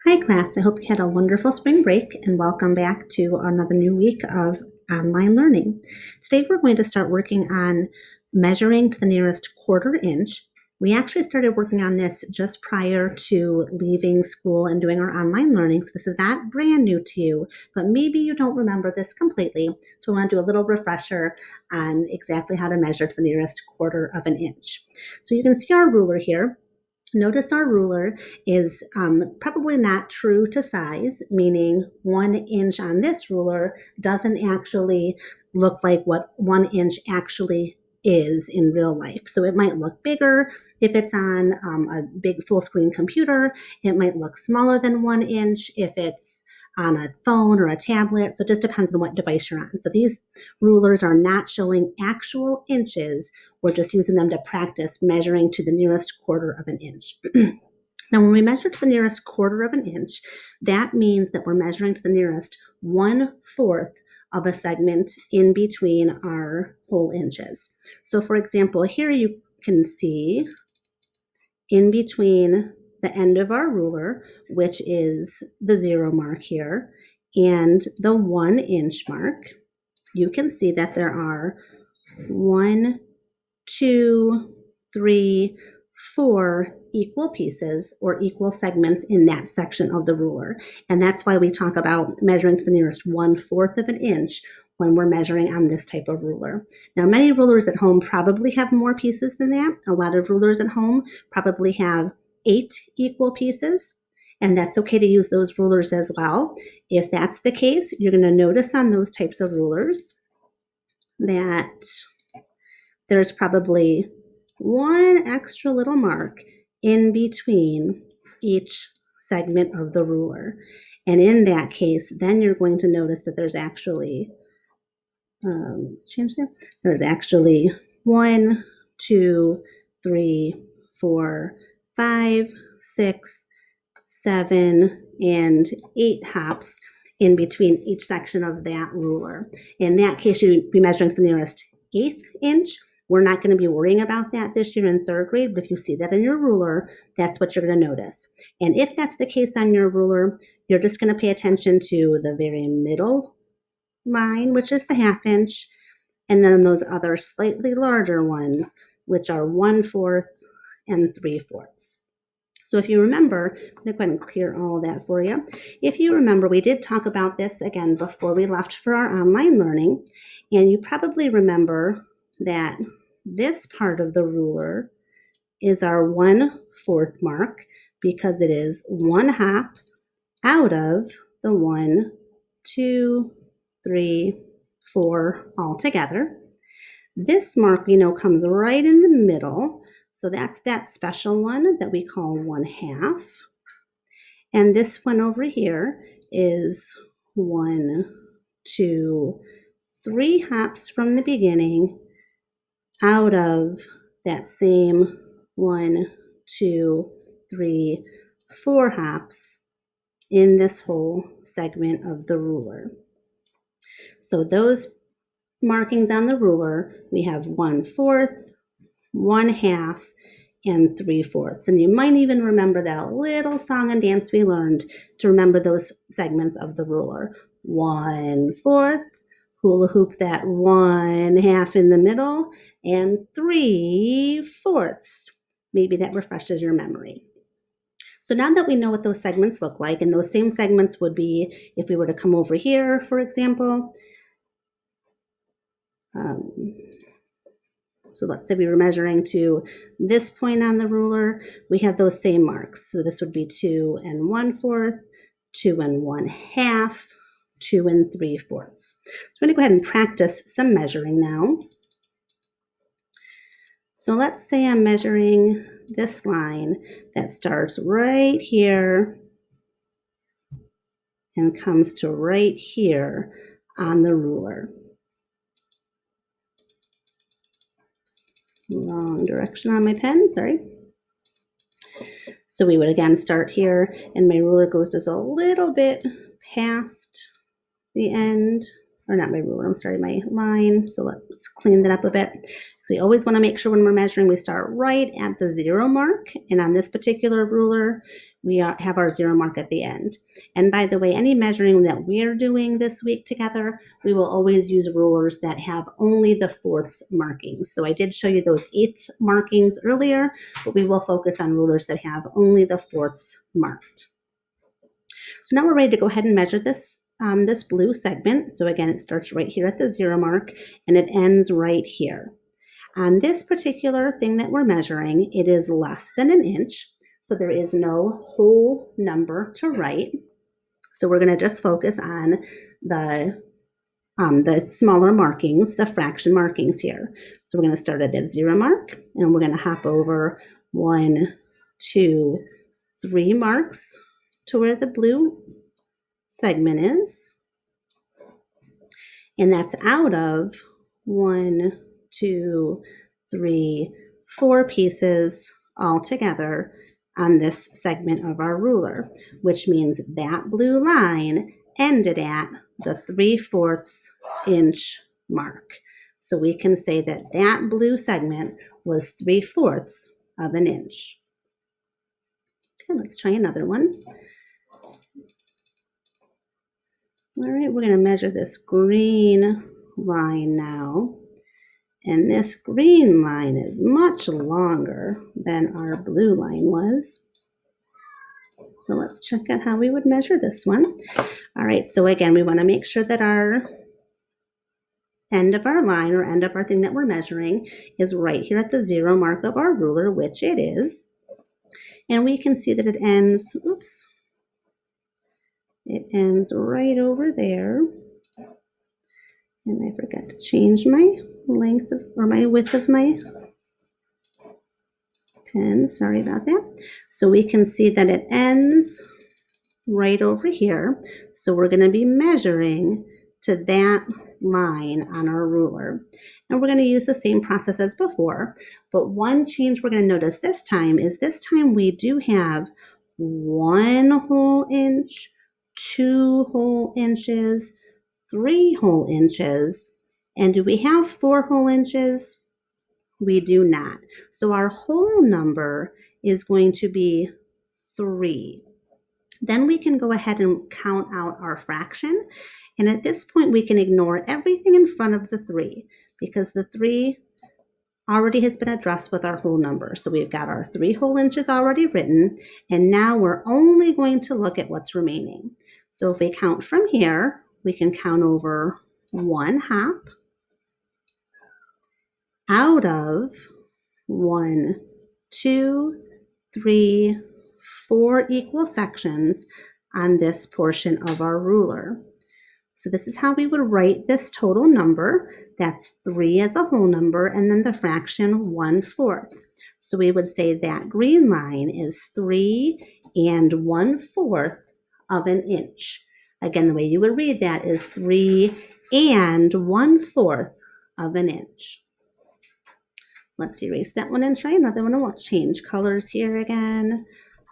Hi class, I hope you had a wonderful spring break and welcome back to another new week of online learning. Today we're going to start working on measuring to the nearest quarter inch. We actually started working on this just prior to leaving school and doing our online learning, so this is not brand new to you, but maybe you don't remember this completely, so we want to do a little refresher on exactly how to measure to the nearest quarter of an inch. So you can see our ruler here. Notice our ruler is probably not true to size, meaning 1 inch on this ruler doesn't actually look like what 1 inch actually is in real life. So it might look bigger if it's on a big full screen computer. It might look smaller than 1 inch if it's on a phone or a tablet. So it just depends on what device you're on. So these rulers are not showing actual inches. We're just using them to practice measuring to the nearest quarter of an inch. Now, when we measure to the nearest quarter of an inch, that means that we're measuring to the nearest 1/4 of a segment in between our whole inches. So, for example, here you can see in between the end of our ruler, which is the 0 mark here, and the 1 inch mark, you can see that there are 1, 2, 3, 4 equal pieces or equal segments in that section of the ruler. And that's why we talk about measuring to the nearest 1/4 of an inch when we're measuring on this type of ruler. Now, many rulers at home probably have more pieces than that. A lot of rulers at home probably have 8 equal pieces, and that's okay to use those rulers as well. If that's the case, you're going to notice on those types of rulers that there's probably 1 extra little mark in between each segment of the ruler. And in that case, then you're going to notice that there's actually, there's actually 1, 2, 3, 4, 5, 6, 7, and 8 hops in between each section of that ruler. In that case, you'd be measuring to the nearest 1/8 inch. We're not going to be worrying about that this year in 3rd grade, but if you see that in your ruler, that's what you're going to notice. And if that's the case on your ruler, you're just going to pay attention to the very middle line, which is the 1/2 inch, and then those other slightly larger ones, which are 1/4 and 3/4. So if you remember, I'm going to go ahead and clear all that for you. If you remember, we did talk about this again before we left for our online learning, and you probably remember that this part of the ruler is our 1/4 mark because it is 1 hop out of the 1, 2, 3, 4 all together. This mark we know comes right in the middle, so that's that special one that we call 1/2. And this one over here is 1, 2, 3 hops from the beginning out of that same 1, 2, 3, 4 hops in this whole segment of the ruler. So those markings on the ruler, we have 1/4, 1/2, and 3/4. And you might even remember that little song and dance we learned to remember those segments of the ruler. 1/4, hula hoop that 1/2 in the middle, and 3/4. Maybe that refreshes your memory. So now that we know what those segments look like, and those same segments would be if we were to come over here, for example. So let's say we were measuring to this point on the ruler, we have those same marks. So this would be 2 1/4, 2 1/2, 2 3/4. So I'm going to go ahead and practice some measuring now. So let's say I'm measuring this line that starts right here and comes to right here on the ruler. Wrong direction on my pen, sorry. So we would again start here, and my ruler goes just a little bit past the end, or not my ruler, I'm sorry, my line. So let's clean that up a bit. So we always want to make sure when we're measuring, we start right at the 0 mark. And on this particular ruler, have our 0 mark at the end. And by the way, any measuring that we're doing this week together, we will always use rulers that have only the fourths markings. So I did show you those eighths markings earlier, but we will focus on rulers that have only the fourths marked. So now we're ready to go ahead and measure this this blue segment. So again, it starts right here at the 0 mark and it ends right here. On this particular thing that we're measuring, it is less than an inch. So there is no whole number to write. So we're going to just focus on the smaller markings, the fraction markings here. So we're going to start at that 0 mark and we're going to hop over 1, 2, 3 marks to where the blue segment is. And that's out of 1, 2, 3, 4 pieces all together on this segment of our ruler, which means that blue line ended at the 3/4 inch mark. So we can say that that blue segment was 3/4 of an inch. Okay, let's try another one. All right, we're going to measure this green line now. And this green line is much longer than our blue line was. So let's check out how we would measure this one. All right, so again, we want to make sure that our end of our line or end of our thing that we're measuring is right here at the 0 mark of our ruler, which it is. And we can see that it ends, it ends right over there. And I forgot to change my length of, or my width of my pen. Sorry about that. So we can see that it ends right over here. So we're going to be measuring to that line on our ruler. And we're going to use the same process as before. But one change we're going to notice this time is we do have 1 whole inch, 2 whole inches, 3 whole inches. And do we have 4 whole inches? We do not. So our whole number is going to be 3. Then we can go ahead and count out our fraction. And at this point, we can ignore everything in front of the 3 because the 3 already has been addressed with our whole number. So we've got our 3 whole inches already written. And now we're only going to look at what's remaining. So if we count from here, we can count over 1 hop out of 1, 2, 3, 4 equal sections on this portion of our ruler. So this is how we would write this total number. That's 3 as a whole number, and then the fraction 1/4. So we would say that green line is 3 1/4 of an inch. Again, the way you would read that is 3 1/4 of an inch. Let's erase that one and try another one, and we'll change colors here again.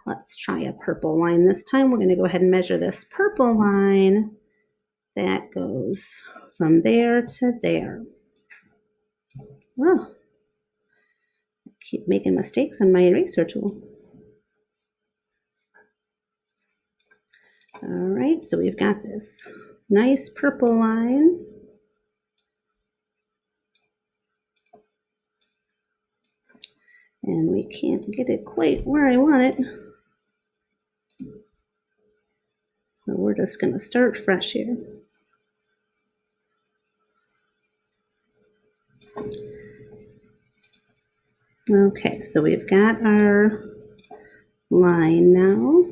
Let's try a purple line this time. We're going to go ahead and measure this purple line that goes from there to there. Oh, I keep making mistakes on my eraser tool. All right, so we've got this nice purple line. And we can't get it quite where I want it. So we're just going to start fresh here. Okay, so we've got our line now.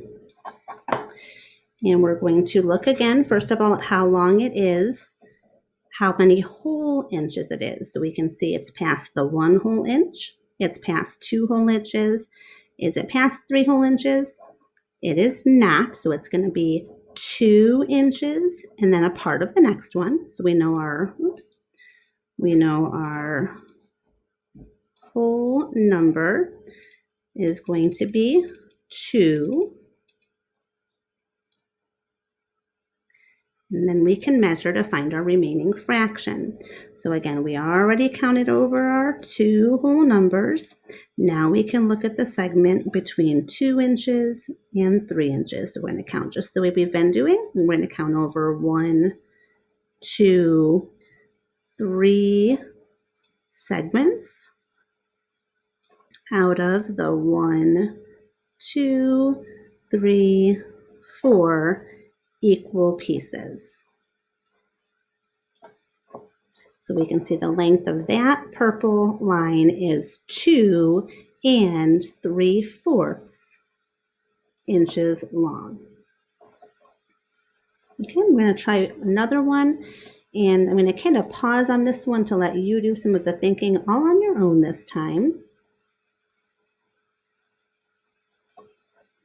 And we're going to look again, first of all, at how long it is, how many whole inches it is. So we can see it's past the 1 whole inch. It's past 2 whole inches. Is it past 3 whole inches? It is not. So it's going to be 2 inches and then a part of the next one. So we know our whole number is going to be 2. And then we can measure to find our remaining fraction. So again, we already counted over our two whole numbers. Now we can look at the segment between 2 inches and 3 inches. So we're going to count just the way we've been doing. We're going to count over 1, 2, 3 segments out of the 1, 2, 3, 4 equal pieces. So we can see the length of that purple line is 2 3/4 inches long. Okay, I'm going to try another one, and I'm going to kind of pause on this one to let you do some of the thinking all on your own this time.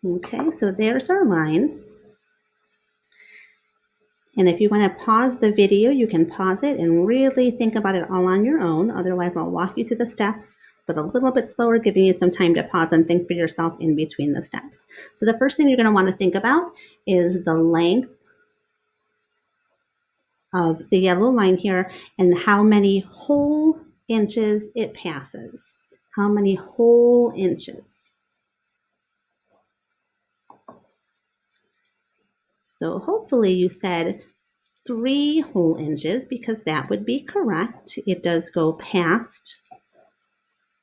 Okay, so there's our line. And if you want to pause the video, you can pause it and really think about it all on your own. Otherwise, I'll walk you through the steps, but a little bit slower, giving you some time to pause and think for yourself in between the steps. So the first thing you're going to want to think about is the length of the yellow line here and how many whole inches it passes. How many whole inches? So hopefully you said 3 whole inches, because that would be correct. It does go past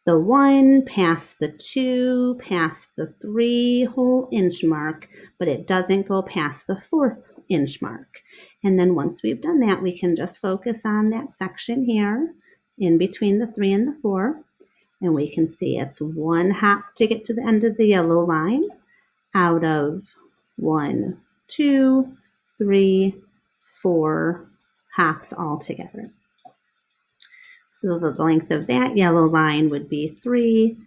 the 1, past the 2, past the 3 whole inch mark, but it doesn't go past the 4th inch mark. And then once we've done that, we can just focus on that section here in between the 3 and the 4. And we can see it's 1 hop to get to the end of the yellow line out of 1, 2, 3, 4 hops all together. So the length of that yellow line would be 3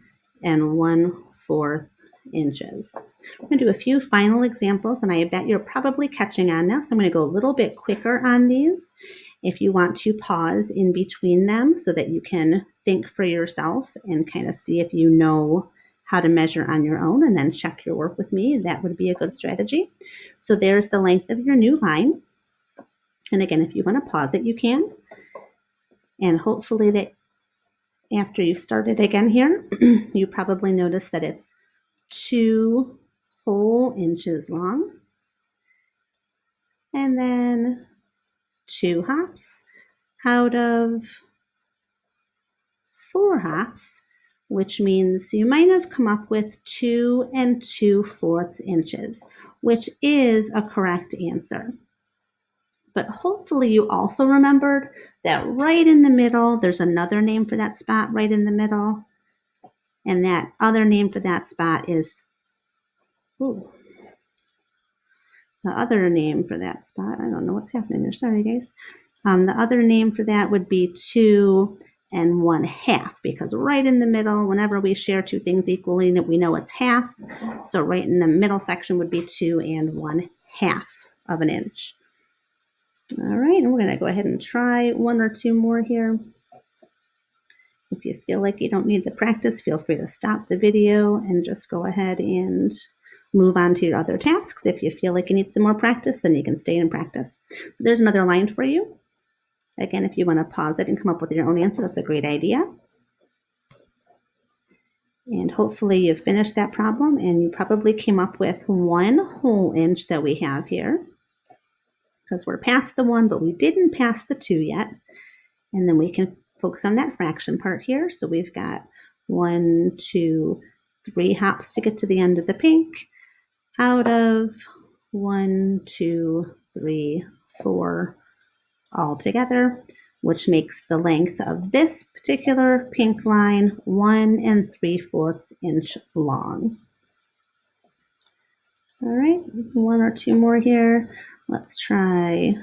1/4 inches. I'm going to do a few final examples, and I bet you're probably catching on now, so I'm going to go a little bit quicker on these. If you want to pause in between them so that you can think for yourself and kind of see if you know how to measure on your own, and then check your work with me, that would be a good strategy. So there's the length of your new line. And again, if you want to pause it, you can. And hopefully that after you started again here, you probably notice that it's 2 whole inches long. And then 2 hops out of 4 hops, which means you might have come up with 2 2/4 inches, which is a correct answer. But hopefully you also remembered that right in the middle, there's another name for that spot right in the middle. And that other name for that spot is, the other name for that spot, I don't know what's happening there, sorry guys. The other name for that would be 2 1/2, because right in the middle, whenever we share two things equally, we know it's half. So right in the middle section would be 2 1/2 of an inch. All right, and we're going to go ahead and try 1 or 2 more here. If you feel like you don't need the practice, feel free to stop the video and just go ahead and move on to your other tasks. If you feel like you need some more practice, then you can stay and practice. So there's another line for you. Again, if you want to pause it and come up with your own answer, that's a great idea. And hopefully you've finished that problem, and you probably came up with 1 whole inch that we have here, because we're past the 1, but we didn't pass the 2 yet. And then we can focus on that fraction part here. So we've got 1, 2, 3 hops to get to the end of the pink out of 1, 2, 3, 4 all together, which makes the length of this particular pink line 1 3/4 inch long. All right, 1 or 2 more here. Let's try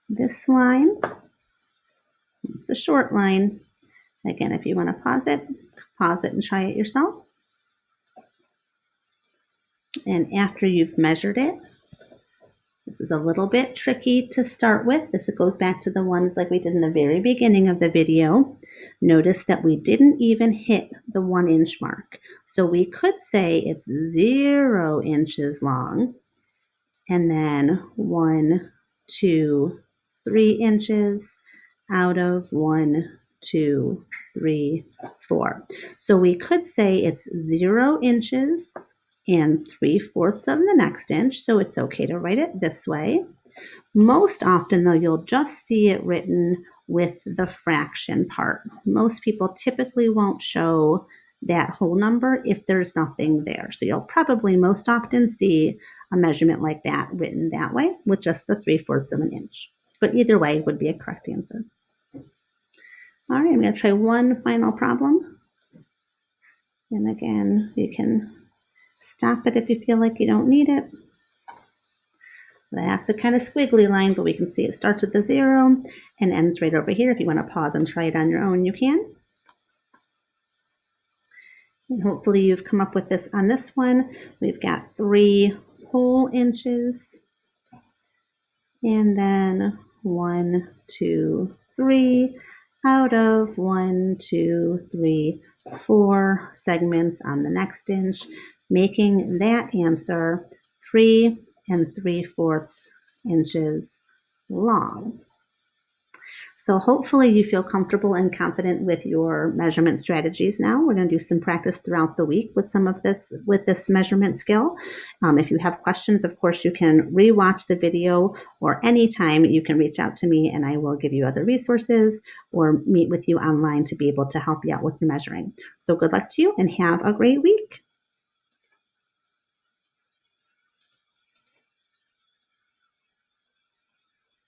this line. It's a short line. Again, if you want to pause it and try it yourself. And after you've measured it, this is a little bit tricky to start with. This goes back to the ones like we did in the very beginning of the video. Notice that we didn't even hit the 1 inch mark. So we could say it's 0 inches long, and then 1 2, 3 inches out of 1, 2, 3, 4. So we could say it's 0 inches and 3/4 of the next inch. So it's okay to write it this way. Most often, though, you'll just see it written with the fraction part. Most people typically won't show that whole number if there's nothing there. So you'll probably most often see a measurement like that written that way with just the 3/4 of an inch. But either way would be a correct answer. All right, I'm going to try one final problem. And again, you can stop it if you feel like you don't need it. That's a kind of squiggly line, but we can see it starts at the 0 and ends right over here. If you want to pause and try it on your own, you can. And hopefully you've come up with this on this one. We've got 3 whole inches. And then 1, 2, 3 out of 1, 2, 3, 4 segments on the next inch, making that answer 3 3/4 inches long. So hopefully you feel comfortable and confident with your measurement strategies now. We're going to do some practice throughout the week with some of this, with this measurement skill. If you have questions, of course, you can rewatch the video, or anytime you can reach out to me and I will give you other resources or meet with you online to be able to help you out with your measuring. So good luck to you and have a great week.